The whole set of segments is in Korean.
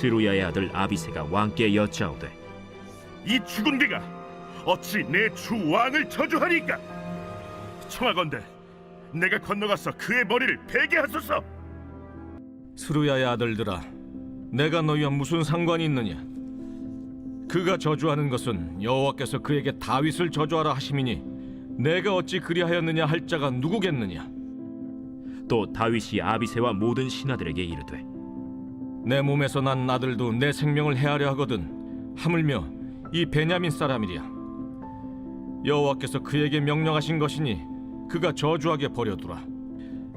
스루야의 아들 아비새가 왕께 여짜오되 이 죽은 개가 어찌 내 주 왕을 저주하리까? 청하건대 내가 건너가서 그의 머리를 베게 하소서. 스루야의 아들들아, 내가 너희와 무슨 상관이 있느냐? 그가 저주하는 것은 여호와께서 그에게 다윗을 저주하라 하심이니 내가 어찌 그리하였느냐 할 자가 누구겠느냐? 또 다윗이 아비새와 모든 신하들에게 이르되 내 몸에서 난 아들도 내 생명을 해하려 하거든 하물며 이 베냐민 사람이랴. 여호와께서 그에게 명령하신 것이니 그가 저주하게 버려두라.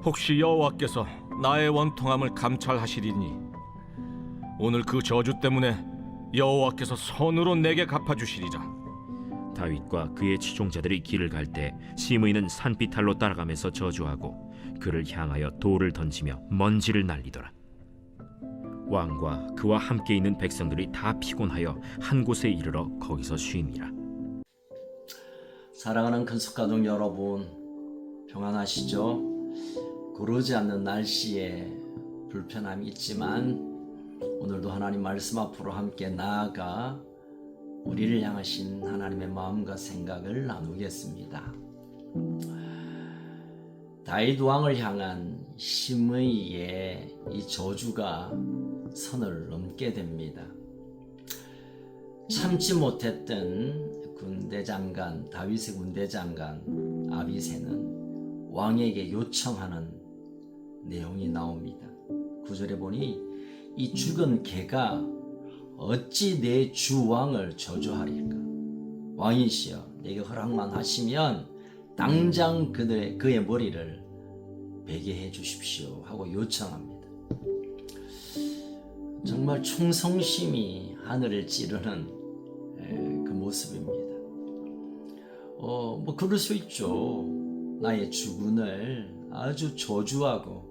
혹시 여호와께서 나의 원통함을 감찰하시리니 오늘 그 저주 때문에 여호와께서 선으로 내게 갚아주시리라. 다윗과 그의 추종자들이 길을 갈 때 시므이는 산비탈로 따라가면서 저주하고 그를 향하여 돌을 던지며 먼지를 날리더라. 왕과 그와 함께 있는 백성들이 다 피곤하여 한 곳에 이르러 거기서 쉼이라. 사랑하는 큰숙가족 여러분, 평안하시죠? 구르지 않는 날씨에 불편함이 있지만 오늘도 하나님 말씀 앞으로 함께 나아가 우리를 향하신 하나님의 마음과 생각을 나누겠습니다. 다윗 왕을 향한 시므이의 이 저주가 선을 넘게 됩니다. 참지 못했던 군대장관, 다윗의 군대장관 아비새는 왕에게 요청하는 내용이 나옵니다. 9절에 보니 이 죽은 개가 어찌 내 주 왕을 저주하리까? 왕이시여, 내게 허락만 하시면 당장 그의 머리를 베게 해 주십시오 하고 요청합니다. 정말 충성심이 하늘을 찌르는 그 모습입니다. 뭐 그럴 수 있죠. 나의 주군을 아주 저주하고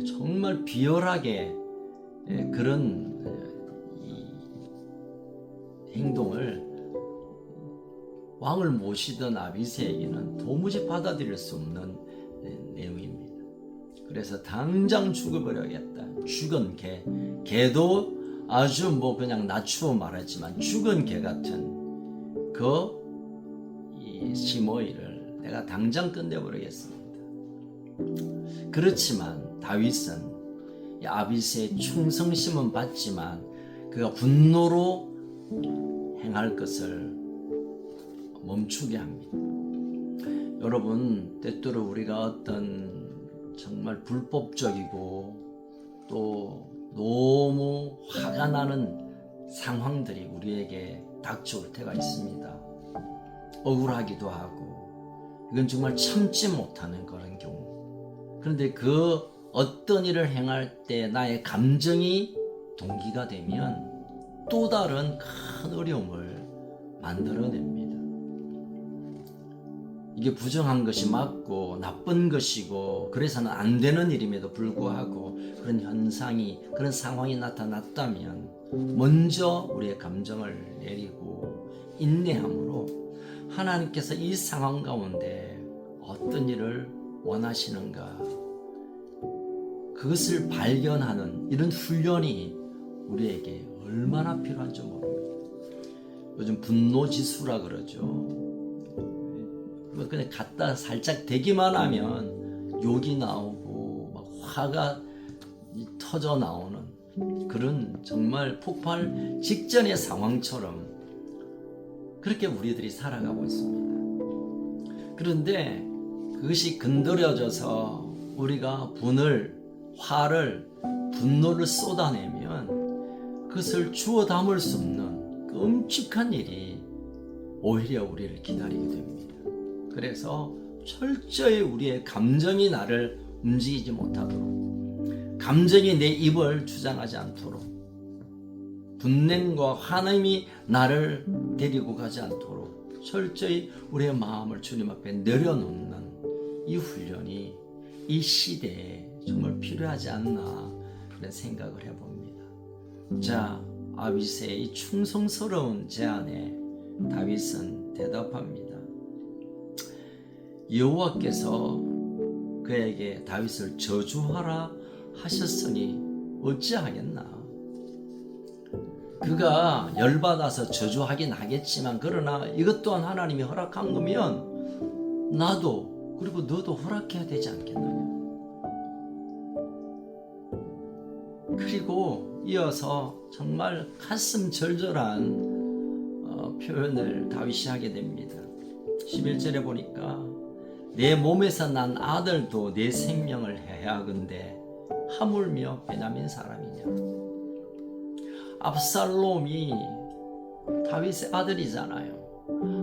정말 비열하게 그런 행동을 왕을 모시던 아비새에게는 도무지 받아들일 수 없는 내용입니다. 그래서 당장 죽어버려야겠다. 죽은 개도 아주 뭐 그냥 낮추어 말하지만 죽은 개 같은 이 시므이를 내가 당장 끝내버리겠습니다. 그렇지만 다윗은 이 아비새의 충성심은 받지만 그가 분노로 행할 것을 멈추게 합니다. 여러분, 때때로 우리가 어떤 정말 불법적이고 또 너무 화가 나는 상황들이 우리에게 닥쳐올 때가 있습니다. 억울하기도 하고 이건 정말 참지 못하는 그런 경우. 그런데 그 어떤 일을 행할 때 나의 감정이 동기가 되면 또 다른 큰 어려움을 만들어냅니다. 이게 부정한 것이 맞고 나쁜 것이고 그래서는 안 되는 일임에도 불구하고 그런 현상이, 그런 상황이 나타났다면 먼저 우리의 감정을 내리고 인내함으로 하나님께서 이 상황 가운데 어떤 일을 원하시는가, 그것을 발견하는 이런 훈련이 우리에게 얼마나 필요한지 모릅니다. 요즘 분노지수라 그러죠. 그냥 갖다 살짝 대기만 하면 욕이 나오고 막 화가 터져 나오는 그런 정말 폭발 직전의 상황처럼 그렇게 우리들이 살아가고 있습니다. 그런데 그것이 건드려져서 우리가 화를, 분노를 쏟아내면 그것을 주워 담을 수 없는 그 엄직한 일이 오히려 우리를 기다리게 됩니다. 그래서 철저히 우리의 감정이 나를 움직이지 못하도록, 감정이 내 입을 주장하지 않도록, 분냄과 화남이 나를 데리고 가지 않도록 철저히 우리의 마음을 주님 앞에 내려놓는 이 훈련이 이 시대에 정말 필요하지 않나 그런 생각을 해봅니다. 자, 아비새의 충성스러운 제안에 다윗은 대답합니다. 여호와께서 그에게 다윗을 저주하라 하셨으니 어찌하겠나? 그가 열받아서 저주하긴 하겠지만 그러나 이것 또한 하나님이 허락한 거면 나도 그리고 너도 허락해야 되지 않겠느냐. 그리고 이어서 정말 가슴 절절한 표현을 다윗이 하게 됩니다. 11절에 보니까 내 몸에서 난 아들도 내 생명을 해하건대 하물며 베냐민 사람이냐. 압살롬이 다윗의 아들이잖아요.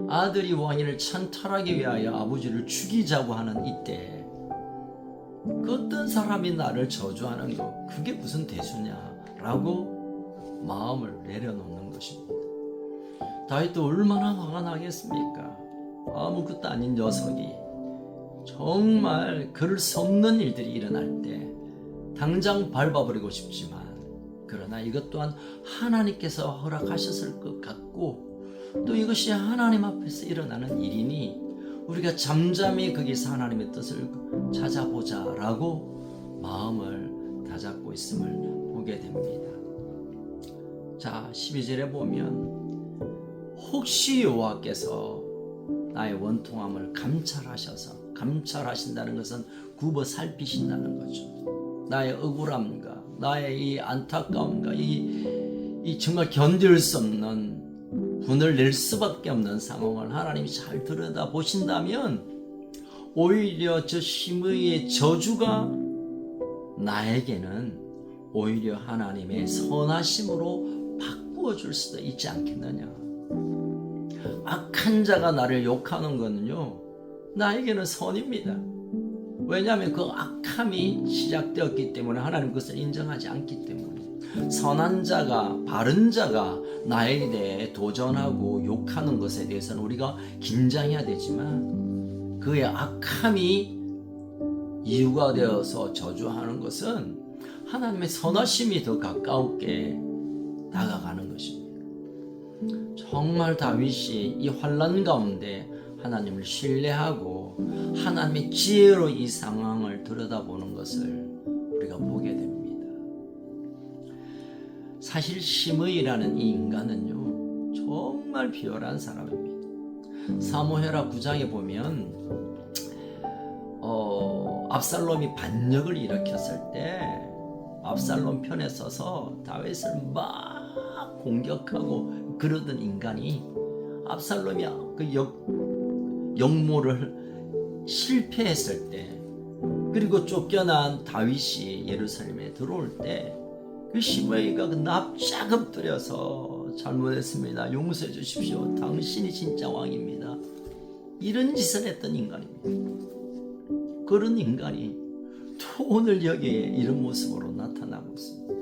아들이 왕위를 찬탈하기 위하여 아버지를 죽이자고 하는 이때 그 어떤 사람이 나를 저주하는 거 그게 무슨 대수냐라고 마음을 내려놓는 것입니다. 다윗도 얼마나 화가 나겠습니까? 아무것도 아닌 녀석이 정말 그럴 수 없는 일들이 일어날 때 당장 밟아버리고 싶지만 그러나 이것 또한 하나님께서 허락하셨을 것 같고 또 이것이 하나님 앞에서 일어나는 일이니 우리가 잠잠히 거기서 하나님의 뜻을 찾아보자 라고 마음을 다잡고 있음을 보게 됩니다. 자, 12절에 보면 혹시 여호와께서 나의 원통함을 감찰하신다는 것은 굽어 살피신다는 거죠. 나의 억울함과 나의 이 안타까움과 이 정말 견딜 수 없는 분을 낼 수밖에 없는 상황을 하나님이 잘 들여다 보신다면 오히려 저 시므이의 저주가 나에게는 오히려 하나님의 선하심으로 바꾸어 줄 수도 있지 않겠느냐. 악한 자가 나를 욕하는 거는요 나에게는 선입니다. 왜냐하면 그 악함이 시작되었기 때문에 하나님 그것을 인정하지 않기 때문에 선한 자가 바른 자가 나에 대해 도전하고 욕하는 것에 대해서는 우리가 긴장해야 되지만 그의 악함이 이유가 되어서 저주하는 것은 하나님의 선하심이 더 가까우게 다가가는 것입니다. 정말 다윗이 이 환난 가운데 하나님을 신뢰하고 하나님의 지혜로 이 상황을 들여다보는 것을 우리가 보게 됩니다. 사실 시므이라는 이 인간은요 정말 비열한 사람입니다. 사무엘하 9장에 보면 압살롬이 반역을 일으켰을 때 압살롬 편에 서서 다윗을 막 공격하고 그러던 인간이 압살롬이 그 역모를 실패했을 때 그리고 쫓겨난 다윗이 예루살렘에 들어올 때 그 시므이가 그 납작 엎드려서 잘못했습니다. 용서해 주십시오. 당신이 진짜 왕입니다. 이런 짓을 했던 인간입니다. 그런 인간이 또 오늘 여기에 이런 모습으로 나타나고 있습니다.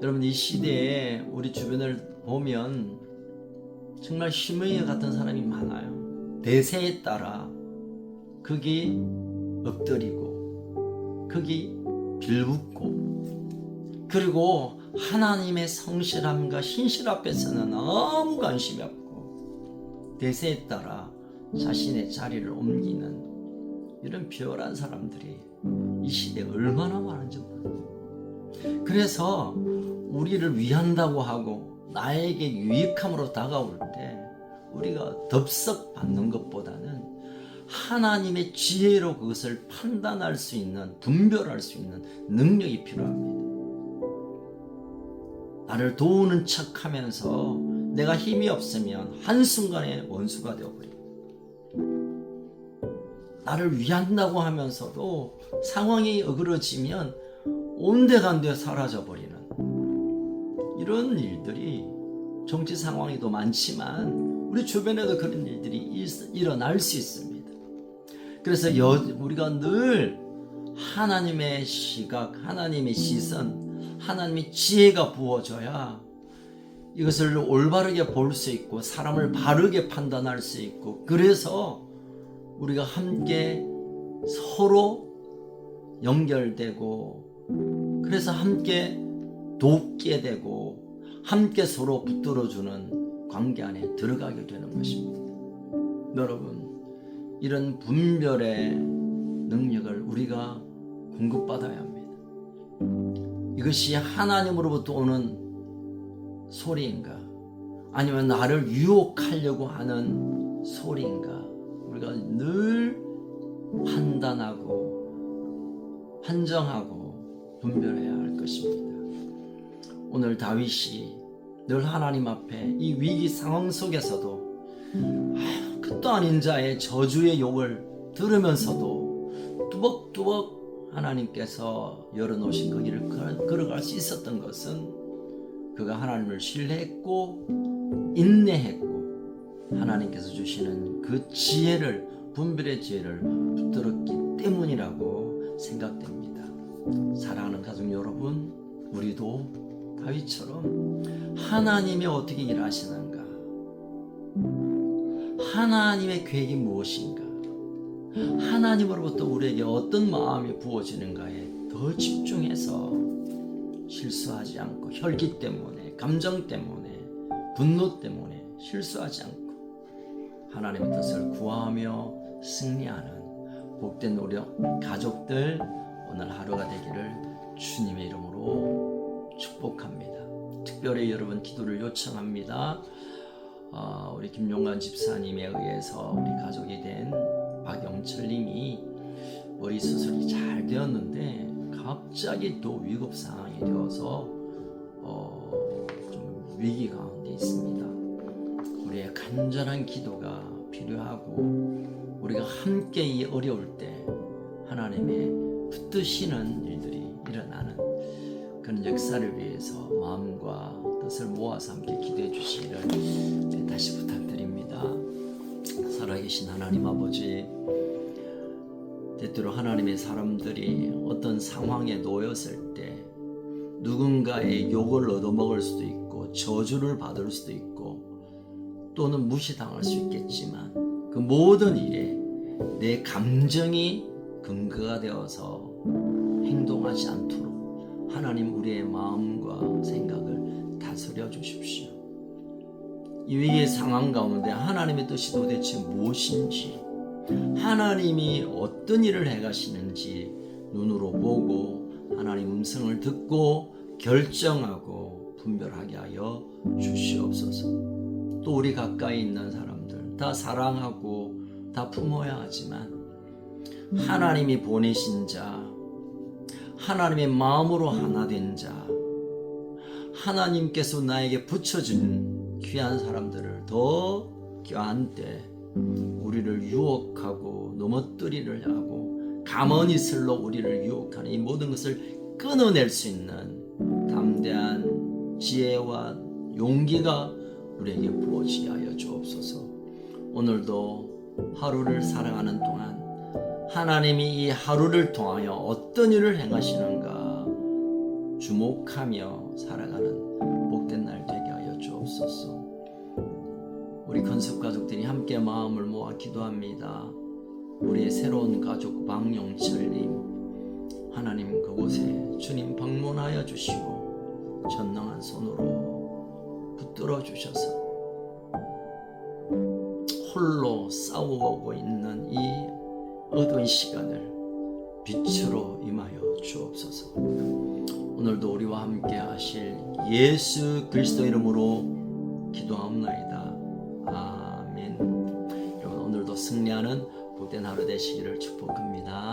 여러분 이 시대에 우리 주변을 보면 정말 시므이 같은 사람이 많아요. 대세에 따라 거기 엎드리고 거기 빌붙고 그리고 하나님의 성실함과 신실 앞에서는 아무 관심이 없고 대세에 따라 자신의 자리를 옮기는 이런 비열한 사람들이 이 시대에 얼마나 많은지 몰라요. 그래서 우리를 위한다고 하고 나에게 유익함으로 다가올 때 우리가 덥석 받는 것보다는 하나님의 지혜로 그것을 판단할 수 있는 분별할 수 있는 능력이 필요합니다. 나를 도우는 척하면서 내가 힘이 없으면 한순간에 원수가 되어버립니다. 나를 위한다고 하면서도 상황이 어그러지면 온데간데 사라져버리는 이런 일들이 정치 상황에도 많지만 우리 주변에도 그런 일들이 일어날 수 있습니다. 그래서 우리가 늘 하나님의 시각, 하나님의 시선, 하나님의 지혜가 부어져야 이것을 올바르게 볼 수 있고 사람을 바르게 판단할 수 있고 그래서 우리가 함께 서로 연결되고 그래서 함께 돕게 되고 함께 서로 붙들어주는 관계 안에 들어가게 되는 것입니다. 여러분 이런 분별의 능력을 우리가 공급받아야 합니다. 이것이 하나님으로부터 오는 소리인가? 아니면 나를 유혹하려고 하는 소리인가? 우리가 늘 판단하고 판정하고 분별해야 할 것입니다. 오늘 다윗이 늘 하나님 앞에 이 위기 상황 속에서도 끝도 아닌 자의 저주의 욕을 들으면서도 뚜벅뚜벅 하나님께서 열어놓으신 그 길을 걸어갈 수 있었던 것은 그가 하나님을 신뢰했고 인내했고 하나님께서 주시는 그 지혜를, 분별의 지혜를 붙들었기 때문이라고 생각됩니다. 사랑하는 가족 여러분, 우리도 다윗처럼 하나님이 어떻게 일하시는가, 하나님의 계획이 무엇인가, 하나님으로부터 우리에게 어떤 마음이 부어지는가에 더 집중해서 실수하지 않고, 혈기 때문에, 감정 때문에, 분노 때문에 실수하지 않고 하나님의 뜻을 구하며 승리하는 복된 우리 가족들 오늘 하루가 되기를 주님의 이름으로 축복합니다. 특별히 여러분 기도를 요청합니다. 우리 김용관 집사님에 의해서 우리 가족이 된 박영철님이 머리 수술이 잘 되었는데 갑자기 또 위급 상황이 되어서 좀 위기 가운데 있습니다. 우리의 간절한 기도가 필요하고 우리가 함께 이 어려울 때 하나님의 붙드시는 일들이 일어나는 그런 역사를 위해서 마음과 뜻을 모아서 함께 기도해 주시기를 다시 부탁드립니다. 살아계신 하나님 아버지, 때때로 하나님의 사람들이 어떤 상황에 놓였을 때 누군가의 욕을 얻어먹을 수도 있고 저주를 받을 수도 있고 또는 무시당할 수 있겠지만 그 모든 일에 내 감정이 근거가 되어서 행동하지 않도록 하나님 우리의 마음과 생각을 다스려 주십시오. 이 위기의 상황 가운데 하나님의 뜻이 도대체 무엇인지, 하나님이 어떤 일을 해가시는지 눈으로 보고 하나님 음성을 듣고 결정하고 분별하게 하여 주시옵소서. 또 우리 가까이 있는 사람들 다 사랑하고 다 품어야 하지만 하나님이 보내신 자, 하나님의 마음으로 하나 된 자, 하나님께서 나에게 붙여준 귀한 사람들을 더 껴안 때 우리를 유혹하고 넘어뜨리려 하고 가만히슬로 우리를 유혹하는 이 모든 것을 끊어낼 수 있는 담대한 지혜와 용기가 우리에게 부어지게 하여 주옵소서. 오늘도 하루를 살아가는 동안 하나님이 이 하루를 통하여 어떤 일을 행하시는가 주목하며 살아가는 복된 날 되게 하여 주옵소서. 우리 건습 가족들이 함께 마음을 모아 기도합니다. 우리의 새로운 가족 박용철님, 하나님 그곳에 주님 방문하여 주시고 전능한 손으로 붙들어 주셔서 홀로 싸워오고 있는 이 어두운 시간을 빛으로 임하여 주옵소서. 오늘도 우리와 함께 하실 예수 그리스도 이름으로 기도하옵나이다. 아멘. 여러분 오늘도 승리하는 복된 하루 되시기를 축복합니다.